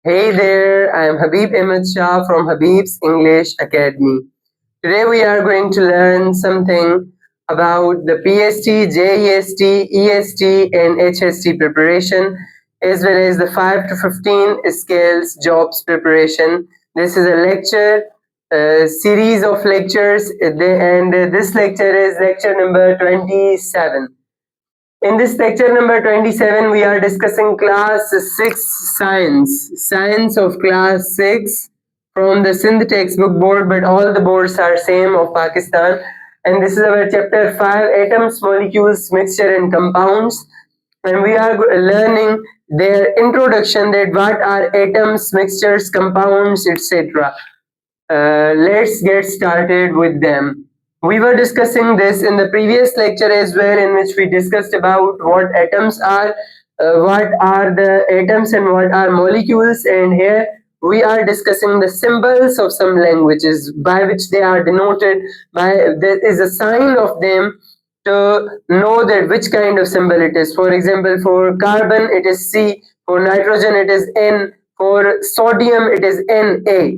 Hey there, I am Habib Ahmed Shah from Habib's English Academy. Today we are going to learn something about the PST, JEST, EST and HST preparation as well as the 5 to 15 skills jobs preparation. This is a lecture, series of lectures and this lecture is lecture number 27. In this lecture number 27, we are discussing class 6 science of class 6 from the Sindh textbook board, but all the boards are same of Pakistan. And this is our chapter 5, atoms, molecules, mixture and compounds. And we are learning their introduction, that what are atoms, mixtures, compounds, etc. Let's get started with them. We were discussing this in the previous lecture as well, in which we discussed about what atoms are, what are the atoms and what are molecules, and here we are discussing the symbols of some languages by which they are denoted. By there is a sign of them to know that which kind of symbol it is. For example, for carbon it is C, for nitrogen it is N, for sodium it is Na.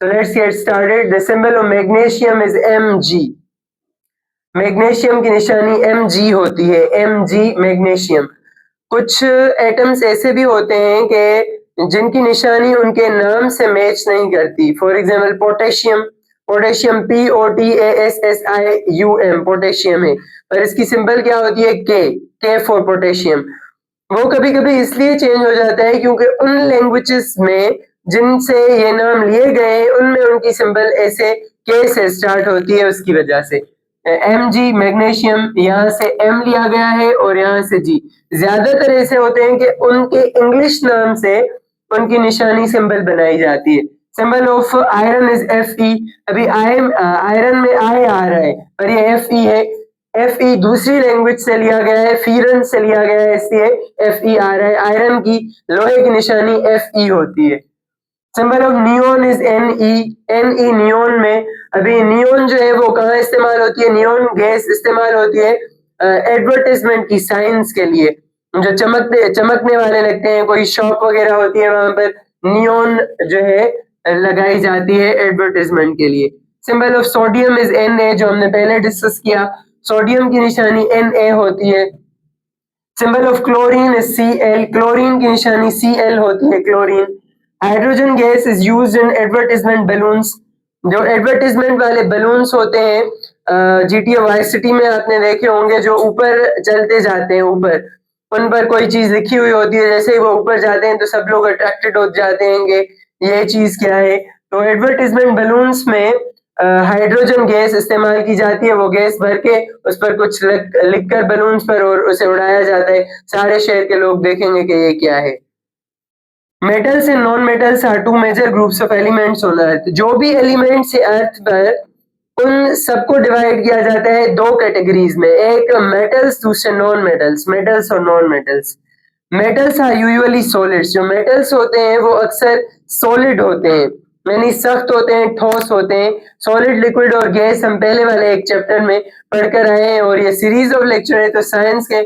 So let's get started. The symbol of magnesium is Mg. Magnesium की निशानी Mg होती है, Mg magnesium. कुछ atoms ऐसे भी होते हैं कि जिनकी निशानी उनके नाम से मैच नहीं करती. For example potassium, potassium POTASSIUM potassium है, पर इसकी सिंबल क्या होती है? K for potassium. वो कभी कभी इसलिए चेंज हो जाता है क्योंकि उन लैंग्वेजेस में जिनसे ये नाम लिए गए उनमें उनकी सिंबल ऐसे के से स्टार्ट होती है, उसकी वजह से. Mg मैग्नीशियम, यहाँ से M लिया गया है और यहाँ से G. ज्यादातर ऐसे होते हैं कि उनके इंग्लिश नाम से उनकी निशानी सिंबल बनाई जाती है. Symbol of iron is Fe. अभी आयरन में I आ रहा है पर ये Fe है. Fe दूसरी लैंग्वेज से लिया गया है, फीरन से लिया गया है, इसलिए Fe आ रहा है. आयरन की, लोहे की निशानी Fe होती है. Symbol of neon is Ne neon में. अभी नियोन जो है वो कहाँ इस्तेमाल होती है? नियोन गैस इस्तेमाल होती है एडवर्टाइजमेंट की, साइंस के लिए, जो चमकने वाले लगते हैं, कोई शॉप वगैरह होती है वहां पर नियोन जो है लगाई जाती है एडवर्टाइजमेंट के लिए. Symbol of sodium is Na, जो हमने पहले डिस्कस किया. सोडियम की निशानी Na होती है. Symbol of chlorine is Cl. Chlorine की निशानी Cl होती है, chlorine. Hydrogen gas is used in advertisement balloons. जो एडवर्टाइजमेंट वाले बलून्स होते हैं जीटीए वाइस सिटी में आपने देखे होंगे, जो ऊपर चलते जाते हैं, ऊपर उन पर कोई चीज लिखी हुई होती है, जैसे ही वो ऊपर जाते हैं तो सब लोग अट्रैक्टेड हो जाते हैं कि ये चीज क्या है. तो एडवर्टाइजमेंट बलून्स में हाइड्रोजन गैस इस्तेमाल की जाती है. वो गैस भर के उस पर कुछ लिखकर बलून्स पर और उसे उड़ाया जाता है. सारे शहर के लोग देखेंगे कि ये क्या है. Metals and non metals are two major groups of elements on earth. जो भी एलिमेंट्स है अर्थ पर, उन सबको डिवाइड किया जाता है दो कैटेगरीज में, एक मेटल्स, दूसरे नॉन मेटल्स. मेटल्स और non metals. Metals are usually solids. जो मेटल्स होते हैं वो अक्सर सॉलिड होते हैं, यानी सख्त होते हैं, ठोस होते हैं. सॉलिड, लिक्विड और गैस हम पहले वाले एक चैप्टर में पढ़कर आए हैं और ये सीरीज ऑफ लेक्चर है तो साइंस के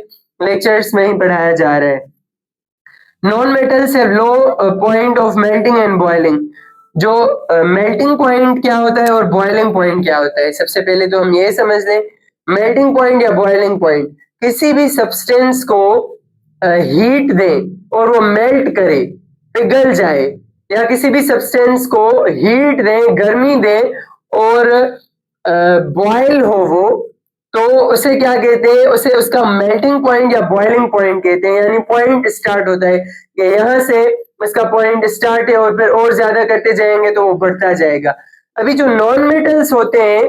लेक्चर्स में ही पढ़ाया जा रहा है. Non metals have low point of melting and boiling. जो मेल्टिंग पॉइंट क्या होता है और बॉइलिंग पॉइंट क्या होता है, सबसे पहले तो हम ये समझ लें. मेल्टिंग पॉइंट या बॉइलिंग पॉइंट, किसी भी सब्सटेंस को हीट दें और वो मेल्ट करे, पिघल जाए, या किसी भी सब्सटेंस को हीट दें, गर्मी दें और बॉयल हो वो, तो उसे क्या कहते हैं? उसे उसका मेल्टिंग पॉइंट या बॉइलिंग पॉइंट कहते हैं. यानी पॉइंट स्टार्ट होता है कि यहाँ से इसका पॉइंट स्टार्ट है और फिर और ज्यादा करते जाएंगे तो वो बढ़ता जाएगा. अभी जो नॉन मेटल्स होते हैं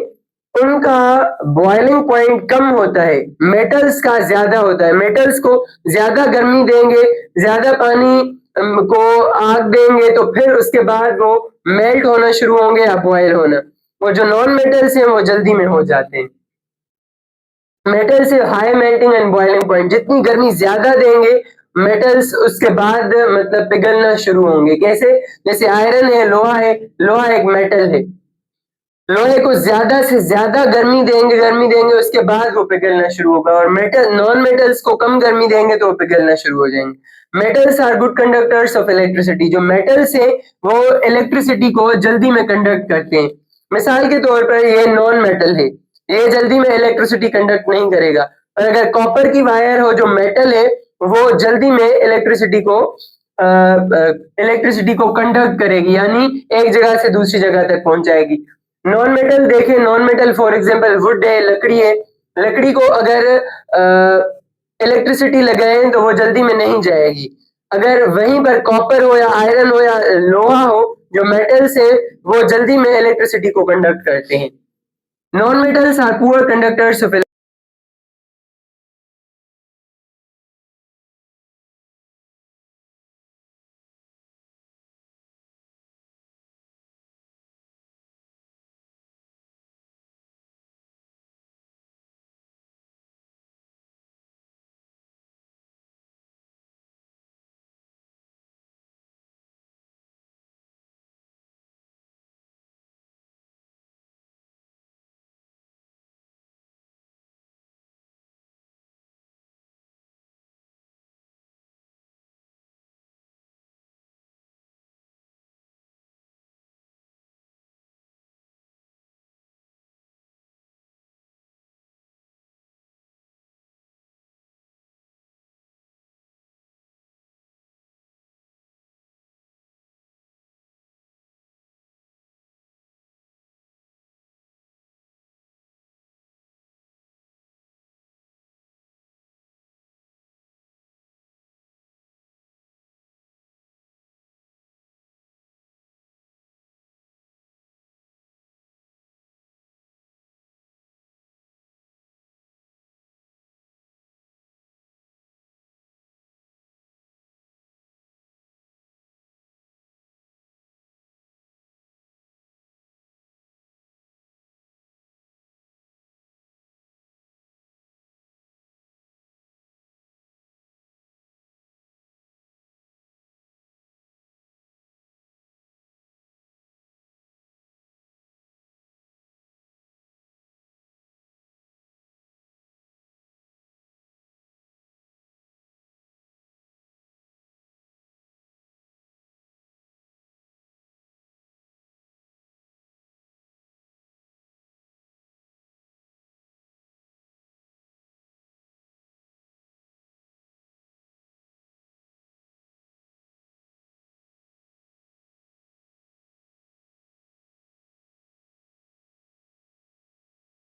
उनका बॉइलिंग पॉइंट कम होता है, मेटल्स का ज्यादा होता है. मेटल्स को ज्यादा गर्मी देंगे, ज्यादा पानी को आग देंगे तो फिर उसके बाद वो मेल्ट होना शुरू होंगे या बॉयल होना. और जो नॉन मेटल्स हैं वो जल्दी में हो जाते हैं. Metals high melting and boiling point. जितनी गर्मी ज्यादा देंगे मेटल्स उसके बाद मतलब पिघलना शुरू होंगे. कैसे? जैसे आयरन है, लोहा है, लोहा एक मेटल है. लोहे को ज्यादा से ज्यादा गर्मी देंगे उसके बाद वो पिघलना शुरू होगा. और मेटल, नॉन मेटल्स को कम गर्मी देंगे तो वो पिघलना शुरू हो जाएंगे. Metals are good conductors of electricity, जो मेटल्स है वो इलेक्ट्रिसिटी को जल्दी में कंडक्ट करते हैं। मिसाल के तौर पर ये नॉन मेटल है, ये जल्दी में इलेक्ट्रिसिटी कंडक्ट नहीं करेगा। और अगर कॉपर की वायर हो जो मेटल है, वो जल्दी में इलेक्ट्रिसिटी को कंडक्ट करेगी, यानी एक जगह से दूसरी जगह तक पहुंचाएगी। नॉन मेटल देखें, non metal for example would है, लकड़ी है। लकड़ी को अगर इलेक्ट्रिसिटी लगाएं तो वो जल्दी में नहीं जाएगी। अगर वहीं पर कॉपर हो या आयरन हो या लोहा हो, जो मेटल्स है वो जल्दी में इलेक्ट्रिसिटी को कंडक्ट करते हैं। Non metals are poor conductors of